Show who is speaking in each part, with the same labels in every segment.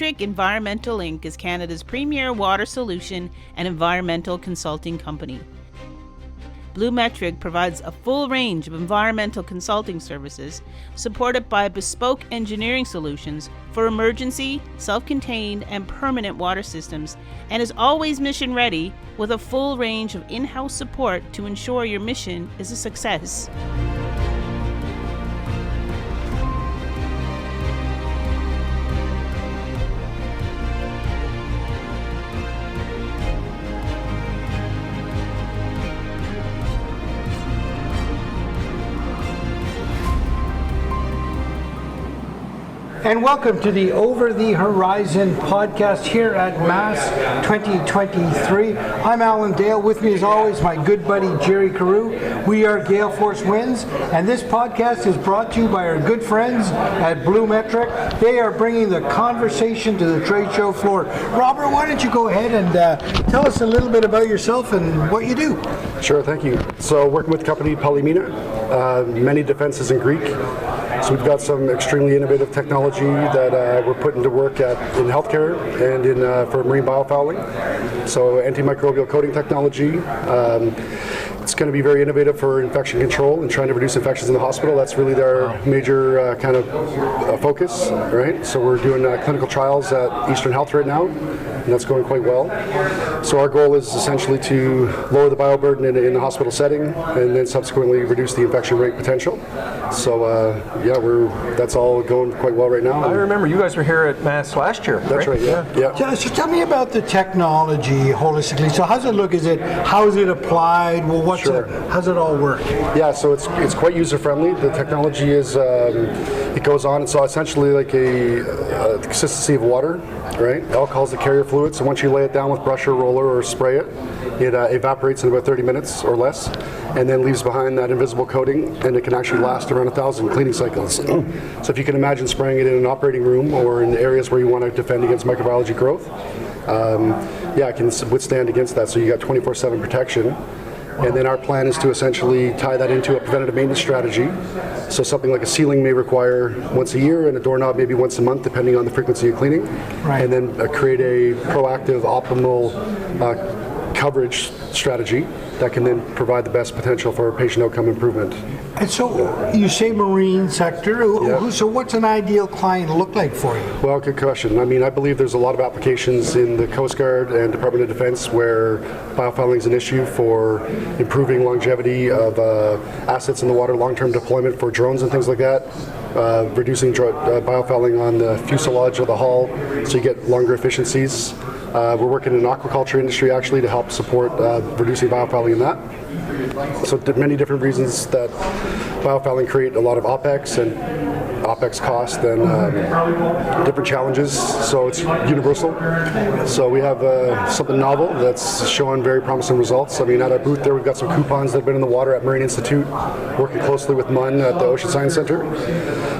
Speaker 1: BluMetric Environmental Inc. is Canada's premier water solution and environmental consulting company. BluMetric provides a full range of environmental consulting services supported by bespoke engineering solutions for emergency, self-contained, and permanent water systems, and is always mission ready with a full range of in-house support to ensure your mission is a success.
Speaker 2: And welcome to the Over the Horizon podcast here at Mass 2023. I'm Alan Dale. With me as always, my good buddy Jerry Carew. We are Gale Force Winds, and this podcast is brought to you by our good friends at BluMetric. They are bringing the conversation to the trade show floor. Robert, why don't you go ahead and tell us a little bit about yourself and what you do?
Speaker 3: Sure, thank you. So working with the company Polyamyna, many defenses in Greek. So we've got some extremely innovative technology that we're putting to work in healthcare and for marine biofouling. So antimicrobial coating technology. It's going to be very innovative for infection control and trying to reduce infections in the hospital. That's really our major focus, right? So we're doing clinical trials at Eastern Health right now, and that's going quite well. So our goal is essentially to lower the bioburden in the hospital setting and then subsequently reduce the infection rate potential. So that's all going quite well right now.
Speaker 4: I remember you guys were here at Mass last year.
Speaker 3: That's right, yeah.
Speaker 2: So tell me about the technology holistically. So how's it look? How is it applied? Well, how's it all work?
Speaker 3: Yeah, so it's quite user friendly. The technology is it goes on. It's essentially like the consistency of water, right? Alcohol is the carrier fluid. So once you lay it down with brush or roller or spray it, it evaporates in about 30 minutes or less, and then leaves behind that invisible coating, and it can actually last around 1,000 cleaning cycles. So if you can imagine spraying it in an operating room or in areas where you want to defend against microbiology growth, it can withstand against that. So you got 24/7 protection. And then our plan is to essentially tie that into a preventative maintenance strategy. So something like a ceiling may require once a year and a doorknob maybe once a month, depending on the frequency of cleaning.
Speaker 2: Right.
Speaker 3: And then create a proactive, optimal coverage strategy that can then provide the best potential for patient outcome improvement.
Speaker 2: And so you say marine sector.
Speaker 3: Yeah.
Speaker 2: So what's an ideal client look like for you?
Speaker 3: Well, good question. I mean, I believe there's a lot of applications in the Coast Guard and Department of Defense where biofouling is an issue for improving longevity of assets in the water, long-term deployment for drones and things like that, reducing biofouling on the fuselage of the hull so you get longer efficiencies. We're working in the aquaculture industry actually to help support reducing biofouling in that. So many different reasons that biofouling create a lot of OPEX and OPEX cost and different challenges, so it's universal. So we have something novel that's showing very promising results. I mean, at our booth there we've got some coupons that have been in the water at Marine Institute, working closely with MUN at the Ocean Science Center.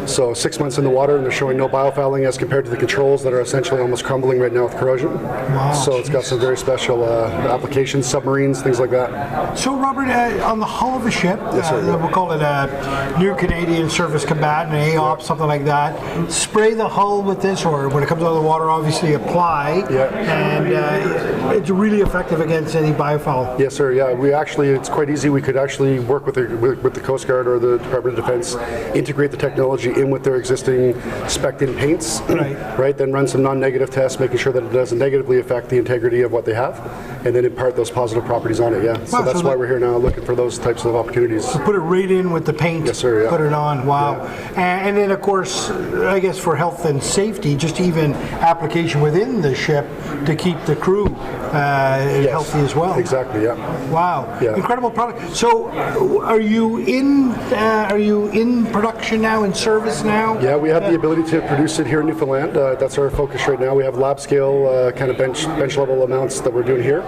Speaker 3: So 6 months in the water and they're showing no biofouling as compared to the controls that are essentially almost crumbling right now with corrosion.
Speaker 2: Wow,
Speaker 3: so it's got some very special applications, submarines, things like that.
Speaker 2: So Robert, on the hull of a ship,
Speaker 3: yes, sir,
Speaker 2: we'll call it a new Canadian Surface Combatant, AOP, something like that, spray the hull with this, or when it comes out of the water, obviously apply, and it's really effective against any biofoul.
Speaker 3: Yes, sir. Yeah, it's quite easy. We could actually work with the Coast Guard or the Department of Defense, integrate the technology in with their existing spec'd-in paints, right? Then run some non-negative tests, making sure that it doesn't negatively affect the integrity of what they have, and then impart those positive properties on it. Yeah. So that's why we're here now, looking for those types of opportunities.
Speaker 2: So put it right in with the paint.
Speaker 3: Yes, sir. Yeah.
Speaker 2: Put it on. Wow.
Speaker 3: Yeah.
Speaker 2: And then, of course, I guess for health and safety, just even application within the ship to keep the crew healthy as well.
Speaker 3: Exactly. Yeah.
Speaker 2: Wow.
Speaker 3: Yeah.
Speaker 2: Incredible product. So, are you in production now, in service now?
Speaker 3: Yeah, we have the ability to produce it here in Newfoundland. That's our focus right now. We have lab scale kind of bench level amounts that we're doing here,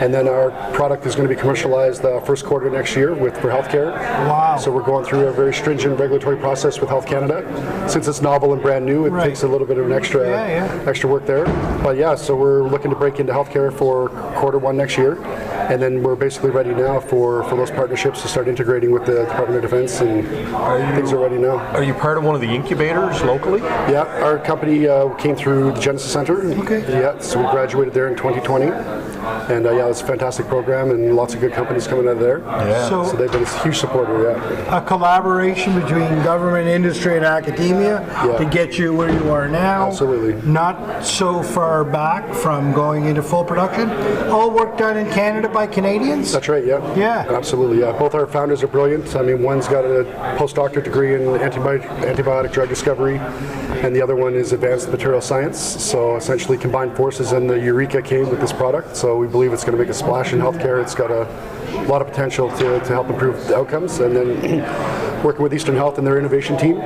Speaker 3: and then our product is going to be commercialized first quarter next year for healthcare.
Speaker 2: Wow.
Speaker 3: So we're going through a very stringent regulatory process with Health Canada. Since it's novel and brand new, it takes a little bit of an extra work there. But yeah, so we're looking to break into healthcare for quarter one next year. And then we're basically ready now for those partnerships to start integrating with the Department of Defense, and things are ready now.
Speaker 4: Are you part of one of the incubators locally?
Speaker 3: Yeah, our company came through the Genesis Center.
Speaker 2: Okay.
Speaker 3: Yeah, so we graduated there in 2020. And yeah, it's a fantastic program and lots of good companies coming out of there.
Speaker 4: Yeah.
Speaker 3: So they've been a huge supporter,
Speaker 2: A collaboration between government, industry, and academia to get you where you are now.
Speaker 3: Absolutely.
Speaker 2: Not so far back from going into full production. All work done in Canada by Canadians?
Speaker 3: That's right, yeah.
Speaker 2: Yeah.
Speaker 3: Absolutely, yeah. Both our founders are brilliant. I mean, one's got a postdoctorate degree in antibiotic drug discovery, and the other one is advanced material science. So essentially combined forces, and the Eureka came with this product. So we believe it's going to make a splash in healthcare. It's got a lot of potential to help improve the outcomes. And then working with Eastern Health and their innovation team.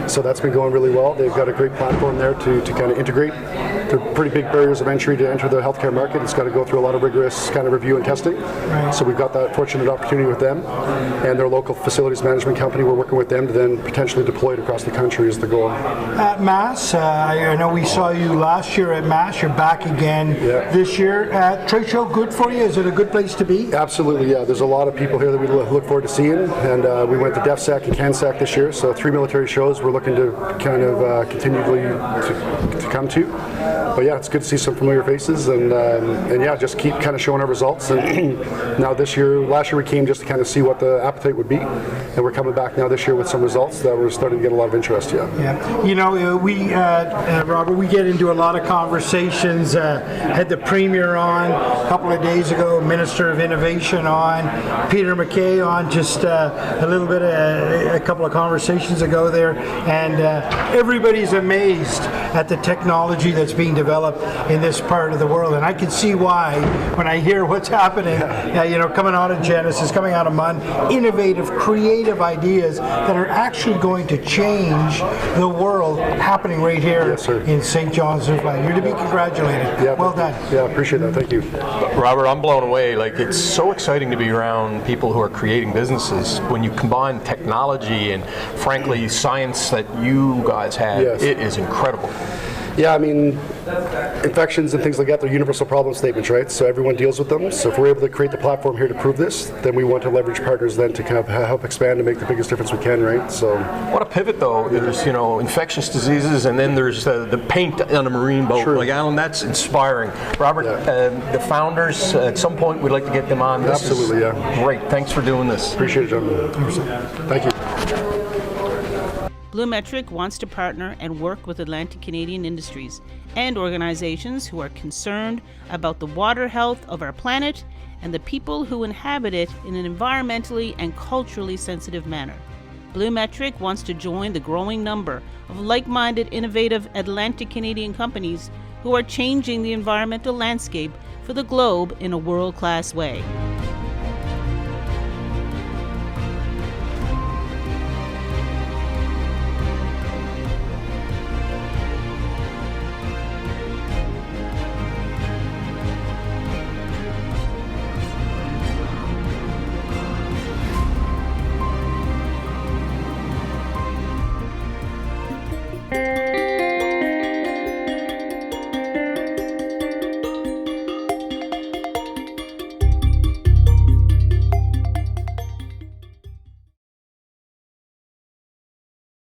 Speaker 3: So that's been going really well. They've got a great platform there to kind of integrate. They're pretty big barriers of entry to enter the healthcare market. It's got to go through a lot of rigorous kind of review and testing.
Speaker 2: Right.
Speaker 3: So we've got that fortunate opportunity with them. And their local facilities management company, we're working with them to then potentially deploy it across the country is the goal.
Speaker 2: At Mass, I know we saw you last year at Mass. You're back again this year. Trade show good for you? Is it a good place to be?
Speaker 3: Absolutely, yeah. There's a lot of people here that we look forward to seeing. And we went to DefSec and CanSec this year. So 3 military shows we're looking to kind of continually to come to. But yeah, it's good to see some familiar faces, and yeah, just keep kind of showing our results. And now last year we came just to kind of see what the appetite would be, and we're coming back now this year with some results that we're starting to get a lot of interest.
Speaker 2: Yeah. You know, we Robert, we get into a lot of conversations. Had the Premier on a couple of days ago, Minister of Innovation on, Peter MacKay on just a little bit, a couple of conversations ago there, and everybody's amazed at the technology that's being developed in this part of the world, and I can see why when I hear what's happening. You know, coming out of Genesis, coming out of MUN, innovative, creative ideas that are actually going to change the world, happening right here in St. John's, Newfoundland. You're to be congratulated.
Speaker 3: Yeah,
Speaker 2: well done.
Speaker 3: Yeah, appreciate that. Thank you,
Speaker 4: Robert. I'm blown away. Like, it's so exciting to be around people who are creating businesses. When you combine technology and, frankly, science that you guys have, it is incredible.
Speaker 3: Yeah, I mean, infections and things like that, they're universal problem statements, right? So everyone deals with them. So if we're able to create the platform here to prove this, then we want to leverage partners then to kind of help expand and make the biggest difference we can, right? So
Speaker 4: what a pivot, though. There's, you know, infectious diseases, and then there's the paint on a marine boat.
Speaker 3: Sure.
Speaker 4: Like, Alan, that's inspiring. Robert, the founders, at some point, we'd like to get them on. This
Speaker 3: Absolutely,
Speaker 4: is great. Thanks for doing this.
Speaker 3: Appreciate it, gentlemen. Thank you.
Speaker 1: BluMetric wants to partner and work with Atlantic Canadian industries and organizations who are concerned about the water health of our planet and the people who inhabit it in an environmentally and culturally sensitive manner. BluMetric wants to join the growing number of like-minded, innovative Atlantic Canadian companies who are changing the environmental landscape for the globe in a world-class way.